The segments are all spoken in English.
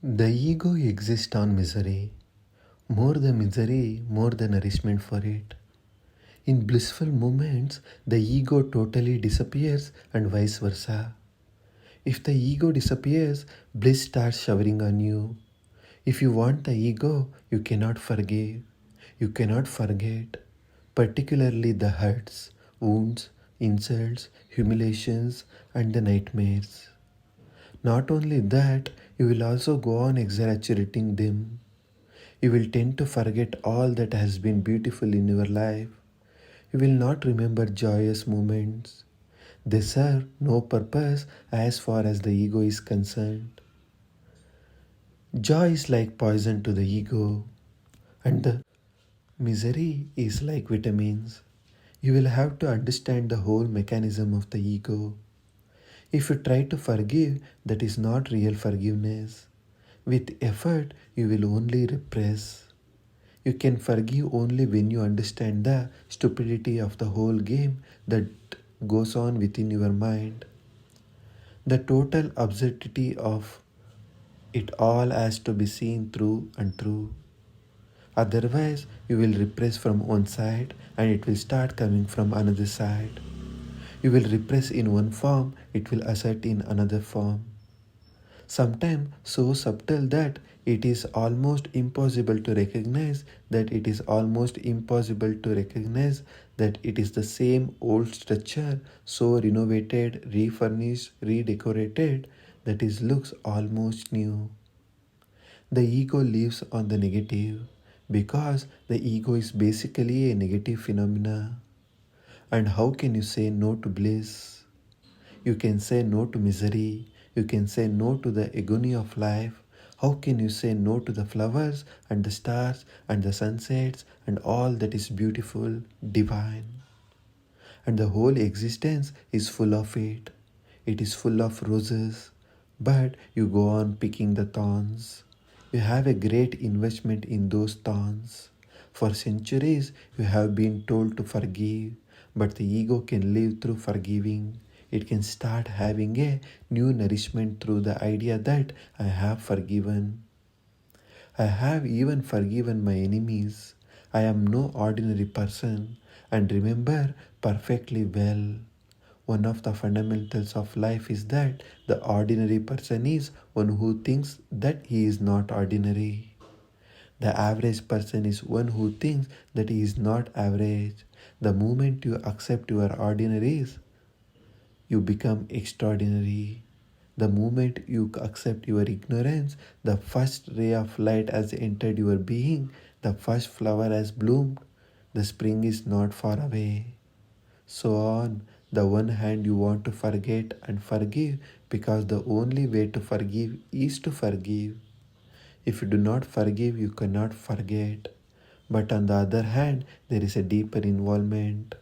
The ego exists on misery. More the misery, more the nourishment for it. In blissful moments, the ego totally disappears and vice versa. If the ego disappears, bliss starts showering on you. If you want the ego, you cannot forgive. You cannot forget, particularly the hurts, wounds, insults, humiliations, and the nightmares. Not only that, you will also go on exaggerating them. You will tend to forget all that has been beautiful in your life. You will not remember joyous moments. They serve no purpose as far as the ego is concerned. Joy is like poison to the ego, and the misery is like vitamins. You will have to understand the whole mechanism of the ego. If you try to forgive, that is not real forgiveness. With effort, you will only repress. You can forgive only when you understand the stupidity of the whole game that goes on within your mind. The total absurdity of it all has to be seen through and through. Otherwise, you will repress from one side and it will start coming from another side. You will repress in one form, it will assert in another form. Sometimes so subtle that it is almost impossible to recognize that it is almost impossible to recognize that it is the same old structure, so renovated, refurnished, redecorated, that it looks almost new. The ego lives on the negative because the ego is basically a negative phenomena. And how can you say no to bliss? You can say no to misery. You can say no to the agony of life. How can you say no to the flowers and the stars and the sunsets and all that is beautiful, divine? And the whole existence is full of it. It is full of roses, but you go on picking the thorns. You have a great investment in those thorns. For centuries, you have been told to forgive, but the ego can live through forgiving. It can start having a new nourishment through the idea that I have forgiven. I have even forgiven my enemies. I am no ordinary person and remember perfectly well. One of the fundamentals of life is that the ordinary person is one who thinks that he is not ordinary. The average person is one who thinks that he is not average. The moment you accept your ordinaries, you become extraordinary. The moment you accept your ignorance, the first ray of light has entered your being, the first flower has bloomed, the spring is not far away. So on the one hand, you want to forget and forgive because the only way to forgive is to forgive. If you do not forgive, you cannot forget. But on the other hand, there is a deeper involvement.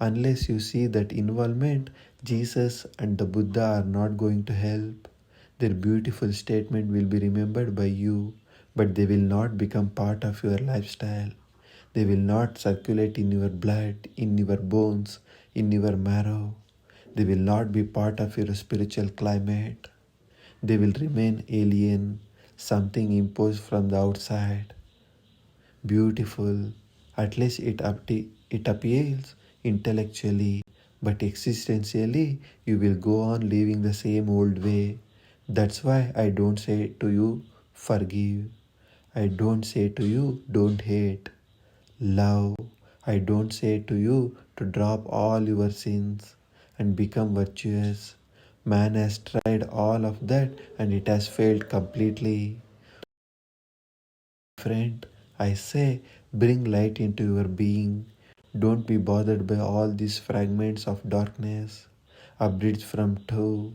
Unless you see that involvement, Jesus and the Buddha are not going to help. Their beautiful statement will be remembered by you, but they will not become part of your lifestyle. They will not circulate in your blood, in your bones, in your marrow. They will not be part of your spiritual climate. They will remain alien, something imposed from the outside. Beautiful, at least it appeals intellectually, but existentially you will go on living the same old way. That's why I don't say to you, forgive. I don't say to you, don't hate. Love. I don't say to you to drop all your sins and become virtuous. Man has tried all of that and it has failed completely. Friend, I say bring light into your being. Don't be bothered by all these fragments of darkness. A bridge from two.